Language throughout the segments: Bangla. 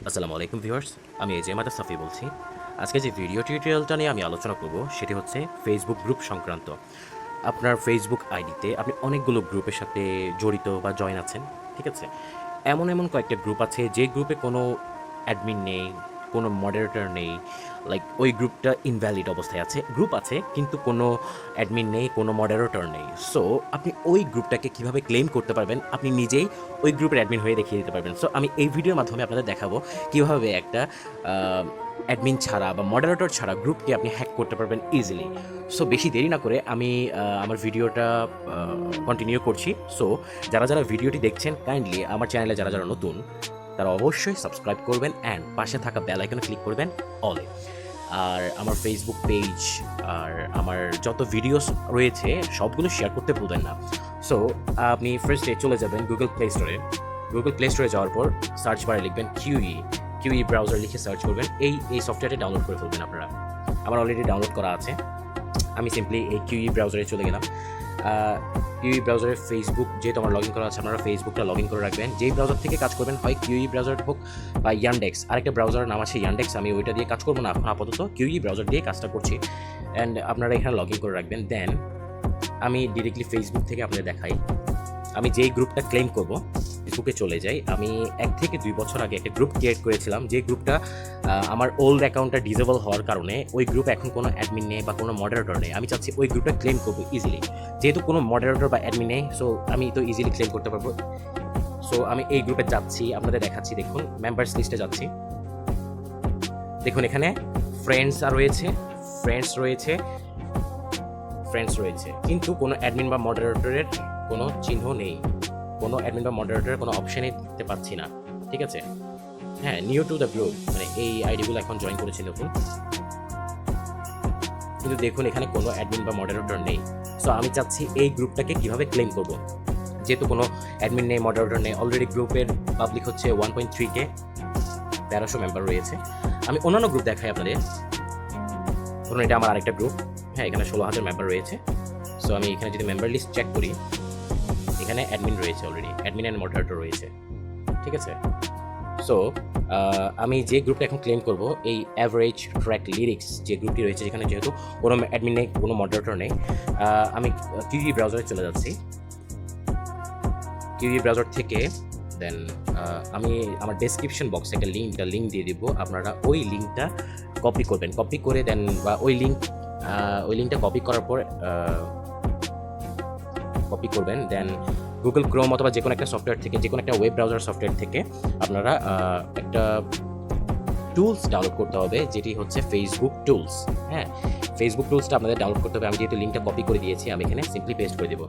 আসসালামু আলাইকুম ভিউয়ার্স, আমি এজে মাতা সাফি বলছি। আজকে যে ভিডিও টিউটোরিয়ালটা নিয়ে আমি আলোচনা করব সেটি হচ্ছে ফেসবুক গ্রুপ সংক্রান্ত। আপনার ফেসবুক আইডিতে আপনি অনেকগুলো গ্রুপের সাথে জড়িত বা জয়েন আছেন, ঠিক আছে? এমন কয়েকটা গ্রুপ আছে যে গ্রুপে কোনো অ্যাডমিন নেই, কোনো মডারেটর নেই, লাইক ওই গ্রুপটা ইনভ্যালিড অবস্থায় আছে। গ্রুপ আছে কিন্তু কোনো অ্যাডমিন নেই, কোনো মডারেটর নেই। সো আপনি ওই গ্রুপটাকে কীভাবে ক্লেম করতে পারবেন, আপনি নিজেই ওই গ্রুপের অ্যাডমিন হয়ে দেখিয়ে দিতে পারবেন। সো আমি এই ভিডিওর মাধ্যমে আপনাদের দেখাবো কীভাবে একটা অ্যাডমিন ছাড়া বা মডারেটর ছাড়া গ্রুপকে আপনি হ্যাক করতে পারবেন ইজিলি। সো বেশি দেরি না করে আমি আমার ভিডিওটা কন্টিনিউ করছি। সো যারা ভিডিওটি দেখছেন, কাইন্ডলি আমার চ্যানেলে যারা নতুন তারা অবশ্যই সাবস্ক্রাইব করবেন অ্যান্ড পাশে থাকা বেল আইকনে ক্লিক করবেন অলে। আর আমার ফেসবুক পেজ আর আমার যত ভিডিওস রয়েছে সবগুলো শেয়ার করতে ভুলবেন না। সো আপনি ফার্স্টে চলে যাবেন গুগল প্লে স্টোরে। গুগল প্লে স্টোরে যাওয়ার পর সার্চ বারে লিখবেন কিউই ব্রাউজার লিখে সার্চ করবেন। এই সফটওয়্যারটি ডাউনলোড করে ফেলবেন আপনারা। আমার অলরেডি ডাউনলোড করা আছে। আমি সিম্পলি এই কিউই ব্রাউজারে চলে গেলাম। কিউই ব্রাউজারে ফেসবুক যেহেতু আমার লগ ইন করা আছে, আপনারা ফেসবুকটা লগ ইন করে রাখবেন। যেই ব্রাউজার থেকে কাজ করবেন, হয় কিউই ব্রাউজার হোক বা ইয়ান্ডেক্স। আরেকটা ব্রাউজারের নাম আছে ইয়ান্ডেক্স, আমি ওইটা দিয়ে কাজ করবো না এখন আপাতত, কিউই ব্রাউজার দিয়ে কাজটা করছি। অ্যান্ড আপনারা এখানে লগ ইন করে রাখবেন। দেন আমি ডিরেক্টলি ফেসবুক থেকে আপনাদের দেখাই। আমি যেই গ্রুপটা ক্লেম করব, ফেসবুকে চলে যাই। আমি 1 থেকে 2 বছর আগে একটা গ্রুপ ক্রিয়েট করেছিলাম, যে গ্রুপটা আমার ওল্ড অ্যাকাউন্টটা ডিসেবল হওয়ার কারণে ওই গ্রুপে এখন কোনো অ্যাডমিন নেই বা কোনো মডারেটর নেই। আমি চাচ্ছি ওই গ্রুপটা ক্লেম করবো ইজিলি। যেহেতু কোনো মডারেটর বা অ্যাডমিন নেই, সো আমি তো ইজিলি ক্লেম করতে পারবো। সো আমি এই গ্রুপে যাচ্ছি, আপনাদের দেখাচ্ছি। দেখুন, মেম্বার্স লিস্টে যাচ্ছি। দেখুন এখানে ফ্রেন্ডস রয়েছে, কিন্তু কোনো অ্যাডমিন বা মডারেটরের কোনো চিহ্ন নেই। কোনো অ্যাডমিন বা মডারেটরের কোনো অপশানই দেখতে পাচ্ছি না, ঠিক আছে? হ্যাঁ, নিউ টু দ্য গ্রুপ, মানে এই আইডিগুলো এখন জয়েন করেছি দেখুন, কিন্তু দেখুন এখানে কোনো অ্যাডমিন বা মডারেটর নেই। সো আমি চাচ্ছি এই গ্রুপটাকে কীভাবে ক্লেম করব, যেহেতু কোনো অ্যাডমিন নেই, মডারেটর নেই। অলরেডি গ্রুপের পাবলিক হচ্ছে 1.3K, 1300 মেম্বার রয়েছে। আমি অন্যান্য গ্রুপ দেখাই আপনাদের। ধরুন এটা আমার আরেকটা গ্রুপ, হ্যাঁ, এখানে 16,000 মেম্বার রয়েছে। সো আমি এখানে যদি মেম্বার লিস্ট চেক করি, এখানে অ্যাডমিন রয়েছে, অলরেডি অ্যাডমিন অ্যান্ড মডারেটর রয়েছে, ঠিক আছে? সো আমি যে গ্রুপটা এখন ক্লেম করব, এই অ্যাভারেজ ট্র্যাক লিরিক্স যে গ্রুপটি রয়েছে, যেখানে যেহেতু কোনো অ্যাডমিন নেই, কোনো মডারেটর নেই, আমি কিউই ব্রাউজারে চলে যাচ্ছি। কিউই ব্রাউজার থেকে দেন আমি আমার ডেসক্রিপশন বক্সে একটা লিঙ্ক দিয়ে দিব। আপনারা ওই লিঙ্কটা কপি করবেন। কপি করে দেন বা ওই লিঙ্কটা কপি করার পর কপি করবেন। দেন গুগল ক্রোম অথবা যে কোনো একটা সফটওয়্যার থেকে, যে কোনো একটা ওয়েব ব্রাউজার সফটওয়্যার থেকে আপনারা একটা টুলস ডাউনলোড করতে হবে, যেটি হচ্ছে ফেসবুক টুলস। হ্যাঁ, ফেসবুক টুলসটা আপনাদের ডাউনলোড করতে হবে। আমি যেহেতু লিঙ্কটা কপি করে দিয়েছি, আমি এখানে সিম্পলি পেস্ট করে দেবো।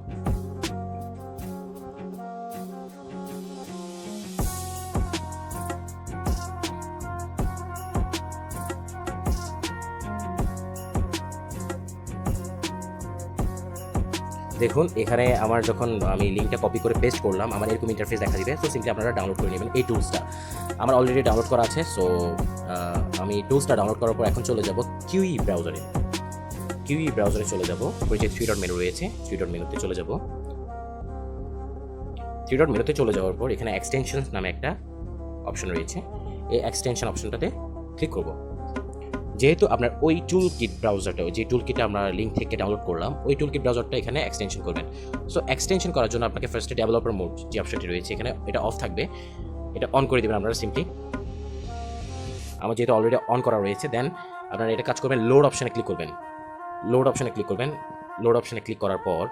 দেখুন এখানে আমার যখন আমি লিঙ্কটা কপি করে পেস্ট করলাম, আমার এরকম ইন্টারফেস দেখা দিবে। সো সিম্পলি আপনারা ডাউনলোড করে নেবেন এই টুলসটা। আমার অলরেডি ডাউনলোড করা আছে। সো আমি টুলসটা ডাউনলোড করার পর এখন চলে যাব কিউই ব্রাউজারে চলে যাব। ওই যে 3 ডট মেনু রয়েছে, 3 ডট মেনুতে চলে যাব। 3 ডট মেনুতে চলে যাওয়ার পর এখানে এক্সটেনশনস নামে একটা অপশন রয়েছে। এই এক্সটেনশন অপশনটাতে ক্লিক করব। যেহেতু আপনার ওই টুল কিট ব্রাউজারটা, যে টুল কিটটা আমরা লিঙ্ক থেকে ডাউনলোড করলাম, ওই টুল কিট ব্রাউজারটা এখানে এক্সটেনশন করবেন। সো এক্সটেনশন করার জন্য আপনাকে ফার্স্টে ডেভেলপার মোড যে অপশনটি রয়েছে, এখানে এটা অফ থাকবে, এটা অন করে দেবেন আপনারা সিম্পলি। আমার যেহেতু অলরেডি অন করা রয়েছে, দেন আপনারা এটা কাজ করবেন, লোড অপশানে ক্লিক করবেন। লোড অপশানে ক্লিক করার পর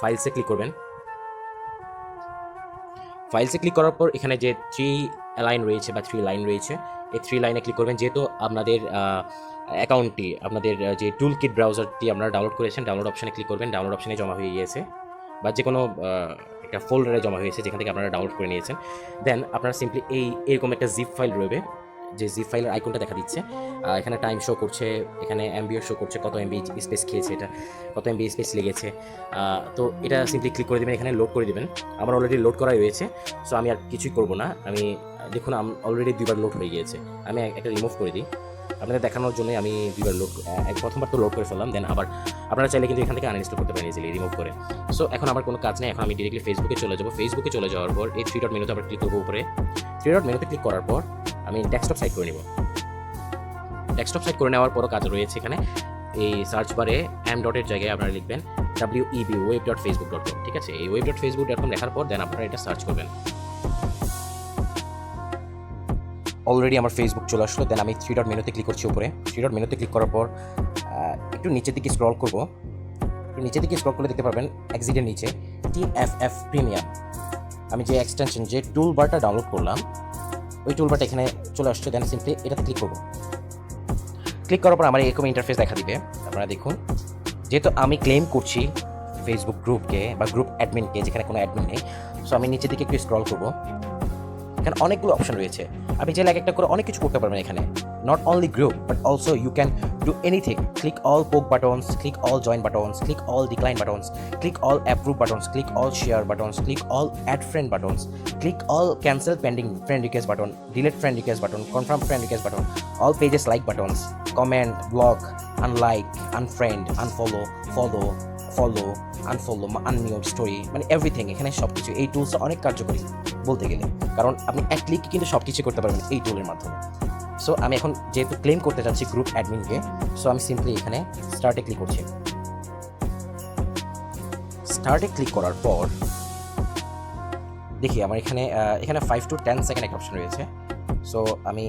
ফাইলসে ক্লিক করবেন। ফাইলসে ক্লিক করার পর এখানে যে 3 লাইন রয়েছে বা 3 লাইন রয়েছে, এই 3 লাইনে ক্লিক করবেন। যেহেতু আপনাদের অ্যাকাউন্টটি, আপনাদের যে টুল কিট ব্রাউজারটি আপনারা ডাউনলোড করেছেন, ডাউনলোড অপশানে ক্লিক করবেন। ডাউনলোড অপশানে জমা হয়ে গিয়েছে বা যে কোনো একটা ফোল্ডারে জমা হয়েছে যেখান থেকে আপনারা ডাউনলোড করে নিয়েছেন। দেন আপনারা সিম্পলি এরকম একটা জিপ ফাইল রয়েছে, যে জিপ ফাইলের আইকনটা দেখা দিচ্ছে। এখানে টাইম শো করছে, এখানে এমবিও শো করছে, কত এমবি স্পেস খেয়েছে, এটা কত এমবি স্পেস লেগেছে। তো এটা সিম্পলি ক্লিক করে দেবেন, এখানে লোড করে দেবেন। আমার অলরেডি লোড করাই রয়েছে। সো আমি আর কিছুই করবো না। আমি দেখুন অলরেডি 2বার লোড হয়ে গিয়েছে। আমি একটা রিমুভ করে দিই আপনাদের দেখানোর জন্য। আমি 2বার প্রথমবার তো লোড করে ফেললাম, দেন আবার আপনারা চাইলে কিন্তু এখান থেকে আনইনস্টল করতে পারেন ইজিলি রিমুভ করে। সো এখন আমার কোনো কাজ নেই, এখন আমি ডিরেক্টলি ফেসবুকে চলে যাব। ফেসবুকে চলে যাওয়ার পর এই 3 ডট মেনুতে আবার ক্লিক করবো উপরে। 3 ডট মেনুতে ক্লিক করার পর আমি ডেস্কটপ সাইট করে নেব। ডেস্কটপ সাইট করে নেওয়ার পরও কাজ রয়েছে এখানে। এই সার্চ বারে m.এর জায়গায় আপনারা লিখবেন web.facebook.com, ঠিক আছে? এই web.facebook.com লেখার পর দেন আপনারা এটা সার্চ করবেন। অলরেডি আমার ফেসবুক চলে আসলো। দেন আমি 3 ডট মেনুতে ক্লিক করছি উপরে। 3 ডট মেনুতে ক্লিক করার পর একটু নিচের দিকে স্ক্রল করব। নিচের দিকে স্ক্রল করলে দেখতে পারবেন এক্সিটের নিচে TFF প্রিমিয়াম। আমি যে এক্সটেনশন যে টুল বারটা ডাউনলোড করলাম ওই টুল বারটা এখানে চলে আসছে। দেন সিম্পলি এটাতে ক্লিক করব। ক্লিক করার পর আমার এরকম ইন্টারফেস দেখা দিবে। আপনারা দেখুন, যেহেতু আমি ক্লেম করছি ফেসবুক গ্রুপকে বা গ্রুপ অ্যাডমিনকে, যেখানে কোনো অ্যাডমিন নেই, সো আমি নিচের দিকে একটু স্ক্রল করব। এখানে অনেকগুলো অপশন রয়েছে। আপনি চাইলে এক একটা করে অনেক কিছু করতে পারবেন এখানে। Not only group but also you can do anything. Click all poke buttons, click all join buttons, click all decline buttons, click all approve buttons, click all share buttons, click all add friend buttons, click all cancel pending friend request button, delete friend request button, confirm friend request button, all pages like buttons, comment, blog, unlike, unfriend, unfollow, follow, follow, unfollow, unmute story, মানে এভরিথিং। এখানে সব কিছু এই টুলসটা অনেক কার্যকরী বলতে গেলে, কারণ আপনি এক ক্লিকে কিন্তু সব কিছু করতে পারবেন এই টুলের মাধ্যমে। সো আমি এখন যেহেতু ক্লেম করতে চাচ্ছি গ্রুপ অ্যাডমিনকে, সো আমি সিম্পলি এখানে স্টার্টে ক্লিক করছি। স্টার্টে ক্লিক করার পর দেখি আমার এখানে 5 to 10 সেকেন্ড একটা অপশন রয়েছে। সো আমি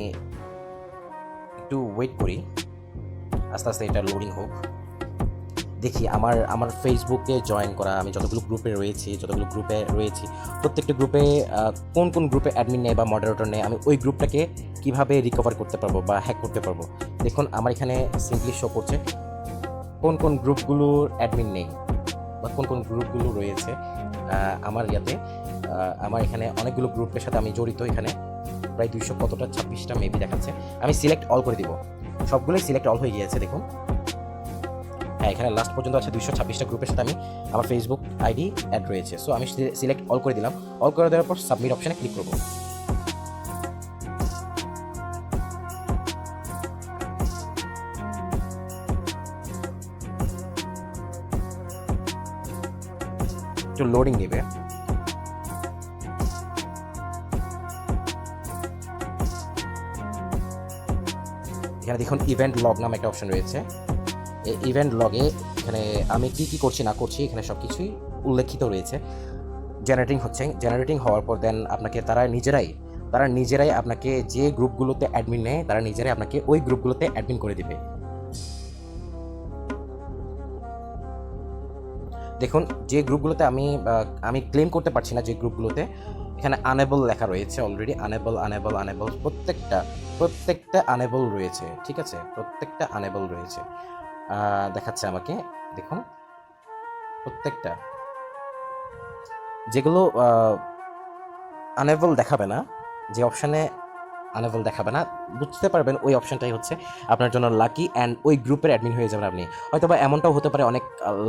একটু ওয়েট করি, আস্তে আস্তে এটা লোডিং হোক। দেখি আমার ফেসবুকে জয়েন করা আমি যতগুলো গ্রুপে রয়েছি প্রত্যেকটা গ্রুপে কোন কোন গ্রুপে অ্যাডমিন নেই বা মডারেটর নেই, আমি ওই গ্রুপটাকে কীভাবে রিকভার করতে পারবো বা হ্যাক করতে পারবো। দেখুন আমার এখানে সিম্পলি শো করছে কোন কোন গ্রুপগুলোর অ্যাডমিন নেই বা কোন কোন গ্রুপগুলো রয়েছে আমার ইয়াতে। আমার এখানে অনেকগুলো গ্রুপের সাথে আমি জড়িত। এখানে প্রায় 200 কতটা 26টা মেবি দেখাচ্ছে। আমি সিলেক্ট অল করে দিব। সবগুলোই সিলেক্ট অল হয়ে গিয়েছে দেখুন। হ্যাঁ, এখানে লাস্ট পর্যন্ত আছে 226টা গ্রুপের সাথে আমি আমার ফেসবুক আইডি অ্যাড রয়েছে। সো আমি সিলেক্ট অল করে দিলাম। অল করে দেওয়ার পর সাবমিট অপশানে ক্লিক করব। একটু লোডিং নেবে। এখানে দেখুন ইভেন্ট লগ নামে একটা অপশন রয়েছে। এই ইভেন্ট লগে এখানে আমি কি করছি না করছি এখানে সব কিছুই উল্লেখিত রয়েছে। জেনারেটিং হওয়ার পর দেন আপনাকে তারা নিজেরাই আপনাকে যে গ্রুপগুলোতে অ্যাডমিন নেয় তারা নিজেরাই আপনাকে ওই গ্রুপগুলোতে অ্যাডমিন করে দিবে। দেখুন যে গ্রুপগুলোতে আমি ক্লেম করতে পারছি না, যে গ্রুপগুলোতে এখানে আনেবল লেখা রয়েছে অলরেডি, আনেবল প্রত্যেকটা আনেবল রয়েছে, ঠিক আছে? প্রত্যেকটা আনেবল রয়েছে দেখাচ্ছে আমাকে। দেখুন প্রত্যেকটা, যেগুলো আনেবল দেখাবে না, যে অপশানে আনেবল দেখাবে না, বুঝতে পারবেন ওই অপশানটাই হচ্ছে আপনার জন্য লাকি অ্যান্ড ওই গ্রুপের অ্যাডমিন হয়ে যাবেন আপনি। হয়তো বা এমনটাও হতে পারে অনেক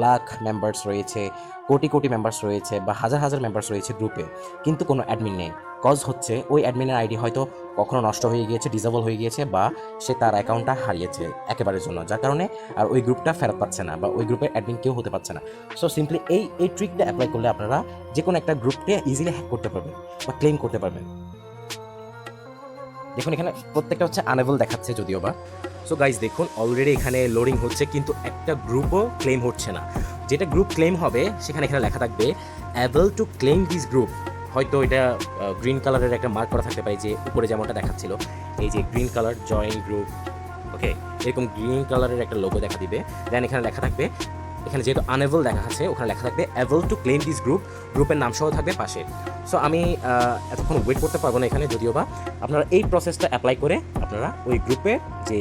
লাখ মেম্বার্স রয়েছে, কোটি মেম্বার্স রয়েছে বা হাজার মেম্বার্স রয়েছে গ্রুপে, কিন্তু কোনো অ্যাডমিন নেই। কজ হচ্ছে ওই অ্যাডমিনের আইডি হয়তো কখনো নষ্ট হয়ে গিয়েছে, ডিসেবল হয়ে গিয়েছে, বা সে তার অ্যাকাউন্টটা হারিয়েছে একেবারের জন্য, যার কারণে আর ওই গ্রুপটা ফেরত পাচ্ছে না বা ওই গ্রুপের অ্যাডমিন কেউ হতে পারছে না। সো সিম্পলি এই ট্রিকটা অ্যাপ্লাই করলে আপনারা যে কোনো একটা গ্রুপকে ইজিলি হ্যাক করতে পারবেন বা ক্লেম করতে পারবেন। দেখুন এখানে প্রত্যেকটা হচ্ছে আনেবল দেখাচ্ছে যদিও বা। সো গাইজ দেখুন অলরেডি এখানে লোডিং হচ্ছে, কিন্তু একটা গ্রুপও ক্লেম হচ্ছে না। যেটা গ্রুপ ক্লেম হবে সেখানে এখানে লেখা থাকবে able to claim this group. হয়তো এটা গ্রিন কালারের একটা মার্ক করা থাকতে পারে, যে উপরে যেমনটা দেখাচ্ছিল, এই যে গ্রিন কালার জয়েন গ্রুপ, ওকে, এরকম গ্রিন কালারের একটা লোগো দেখা দিবে। দেন এখানে লেখা থাকবে, এখানে যেহেতু আনএবল দেখা আছে ওখানে লেখা থাকবে able to claim this group, গ্রুপের নাম সহ থাকবে পাশে। সো আমি এতক্ষণ ওয়েট করতে পারবো না এখানে, যদিও বা আপনারা এই প্রসেসটা অ্যাপ্লাই করে আপনারা ওই গ্রুপে যে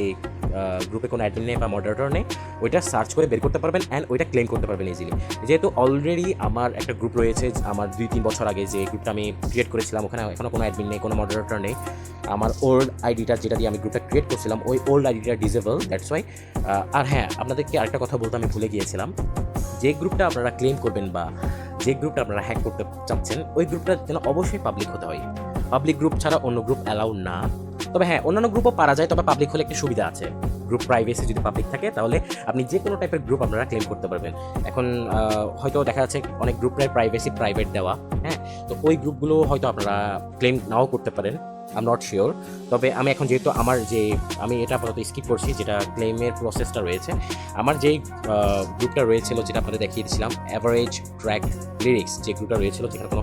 গ্রুপে কোনো অ্যাডমিন নেই বা মডারেটর নেই ওইটা সার্চ করে বের করতে পারবেন অ্যান্ড ওইটা ক্লেম করতে পারবেন ইজিলি। যেহেতু অলরেডি আমার একটা গ্রুপ রয়েছে, আমার 2-3 বছর আগে যে গ্রুপটা আমি ক্রিয়েট করেছিলাম, ওখানে এখনও কোনো অ্যাডমিন নেই, কোনো মডারেটর নেই। আমার ওল্ড আইডিটা যেটা দিয়ে আমি গ্রুপটা ক্রিয়েট করছিলাম ওই ওল্ড আইডিটা ডিসেবল, দ্যাটস ওয়াই। আর হ্যাঁ, আপনাদেরকে আরেকটা কথা বলতে আমি ভুলে গিয়েছিলাম, যে গ্রুপটা আপনারা ক্লেম করবেন বা যে গ্রুপটা আপনারা হ্যাক করতে চাচ্ছেন ওই গ্রুপটা যেন অবশ্যই পাবলিক হতে হয়। পাবলিক গ্রুপ ছাড়া অন্য গ্রুপ অ্যালাউ না। তবে হ্যাঁ, অন্যান্য গ্রুপও পারা যায়, তবে পাবলিক হলে একটা সুবিধা আছে। গ্রুপ প্রাইভেসি যদি পাবলিক থাকে তাহলে আপনি যে কোনো টাইপের গ্রুপ আপনারা ক্লেম করতে পারবেন। এখন হয়তো দেখা যাচ্ছে অনেক গ্রুপরাই প্রাইভেসি প্রাইভেট দেওয়া, হ্যাঁ, তো ওই গ্রুপগুলো হয়তো আপনারা ক্লেম নাও করতে পারেন। I am not sure. তবে আমি এখন যেহেতু আমি এটা আপাতত স্কিপ করছি, যেটা ক্লেমের প্রসেসটা রয়েছে। আমার যেই গ্রুপটা রয়েছিল, যেটা আপনাদের দেখিয়ে দিয়েছিলাম, অ্যাভারেজ ট্র্যাক লিরিক্স, যে গ্রুপটা রয়েছিল যেখানে কোনো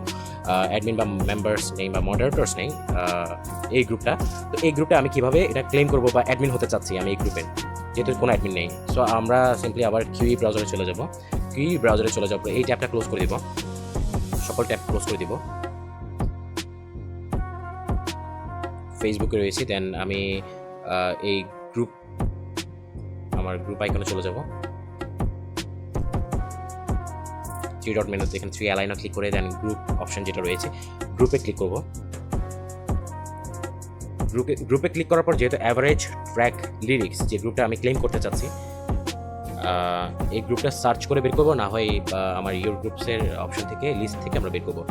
অ্যাডমিন বা মেম্বার্স নেই বা মডারেটর্স নেই, এই গ্রুপটা। তো এই গ্রুপটা আমি কীভাবে এটা ক্লেম করবো বা অ্যাডমিন হতে চাচ্ছি আমি এই গ্রুপের, যেহেতু কোনো অ্যাডমিন নেই। সো আমরা সিম্পলি আবার কিউই ব্রাউজারে চলে যাব। কিউই ব্রাউজারে চলে যাবো, এই ট্যাবটা ক্লোজ করে দিব, সকল ট্যাব ক্লোজ করে দিব। ফেসবুকে রয়েছি, দেন আমি এই আমার গ্রুপ আইকনে চলে যাব। থ্রি ডট মেনুতে এখানে থ্রি অ্যালাইনে ক্লিক করে দেন গ্রুপ অপশন যেটা রয়েছে, গ্রুপে ক্লিক করব। গ্রুপে ক্লিক করার পর যেহেতু অ্যাভারেজ ট্র্যাক লিরিক্স যে গ্রুপটা আমি ক্লেম করতে চাচ্ছি, এই গ্রুপটা সার্চ করে বের করবো, না হয় আমার ইউর গ্রুপসের অপশন থেকে লিস্ট থেকে আমরা বের করবো।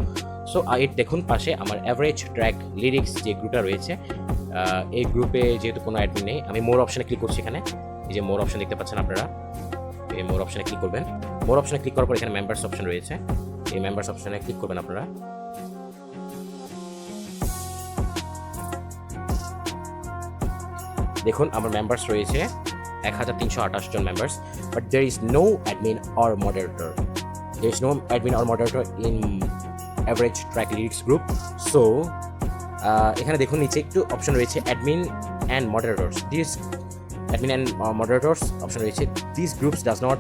সো এই দেখুন পাশে আমার অ্যাভারেজ ট্র্যাক লিরিক্স যে গ্রুপটা রয়েছে, এই গ্রুপে যেহেতু কোনো অ্যাডমিন নেই, আমি মোর অপশানে ক্লিক করছি। এখানে এই যে মোর অপশন দেখতে পাচ্ছেন আপনারা, এই মোর অপশানে ক্লিক করবেন। মোর অপশানে ক্লিক করার পর এখানে মেম্বার্স অপশন রয়েছে, এই মেম্বার্স অপশানে ক্লিক করবেন আপনারা। দেখুন আমার মেম্বার্স রয়েছে 1328 জন members, but there is no admin or moderator. There is no admin or moderator in average track lyrics group. So এখানে দেখুন নিচে একটু অপশন রয়েছে admin and moderators. These admin and moderators option রয়েছে। These groups does not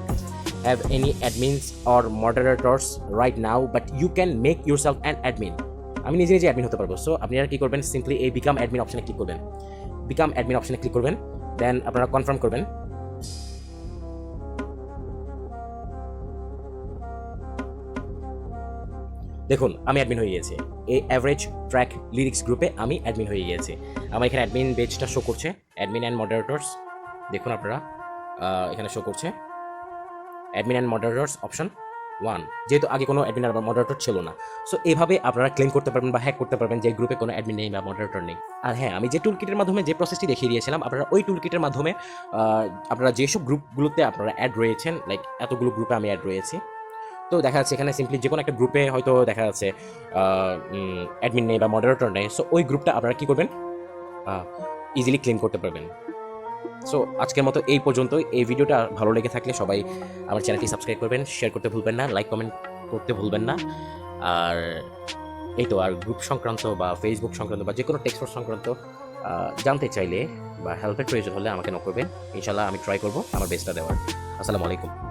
have any admins or moderators right now, but you can make yourself an admin. আমি নিজে অ্যাডমিন হতে পারবো। সো আপনারা কি করবেন, সিম্পলি এই বিকাম অ্যাডমিন অপশনে ক্লিক করবেন। বিকাম অ্যাডমিন অপশনে ক্লিক করবেন, দেন আপনারা কনফার্ম করবেন। দেখুন আমি অ্যাডমিন হয়ে গিয়েছি, এই অ্যাভারেজ ট্র্যাক লিরিক্স গ্রুপে আমি অ্যাডমিন হয়ে গিয়েছি। আমার এখানে অ্যাডমিন পেজটা শো করছে, অ্যাডমিন অ্যান্ড মডারেটর্স। দেখুন আপনারা এখানে শো করছে অ্যাডমিন অ্যান্ড মডারেটর্স অপশন 1, যেহেতু আগে কোনো অ্যাডমিন আর মডারেটর ছিল না। সো এইভাবে আপনারা ক্লেম করতে পারবেন বা হ্যাক করতে পারবেন যে গ্রুপে কোনো অ্যাডমিন নেই বা মডারেটর নেই। আর হ্যাঁ, আমি যে টুলকিটের মাধ্যমে যে প্রসেসটি দেখিয়ে দিয়েছিলাম, আপনারা ওই টুলকিটের মাধ্যমে আপনারা যেসব গ্রুপগুলোতে আপনারা অ্যাড রয়েছেন, লাইক এতগুলো গ্রুপে আমি অ্যাড রয়েছি, তো দেখা যাচ্ছে এখানে সিম্পলি যে কোনো একটা গ্রুপে হয়তো দেখা যাচ্ছে অ্যাডমিন নেই বা মডারেটর নেই। সো ওই গ্রুপটা আপনারা কী করবেন, ইজিলি ক্লেম করতে পারবেন। সো আজকের মতো এই পর্যন্তই। এই ভিডিওটা ভালো লেগে থাকলে সবাই আমার চ্যানেলটি সাবস্ক্রাইব করবেন, শেয়ার করতে ভুলবেন না, লাইক কমেন্ট করতে ভুলবেন না। আর এই তো, আর গ্রুপ সংক্রান্ত বা ফেসবুক সংক্রান্ত বা যে কোনো টেক্সট সংক্রান্ত জানতে চাইলে বা হেল্পের প্রয়োজন হলে আমাকে নক করবেন। ইনশাল্লাহ আমি ট্রাই করবো আমার বেস্টটা দেওয়ার। আসসালামু আলাইকুম।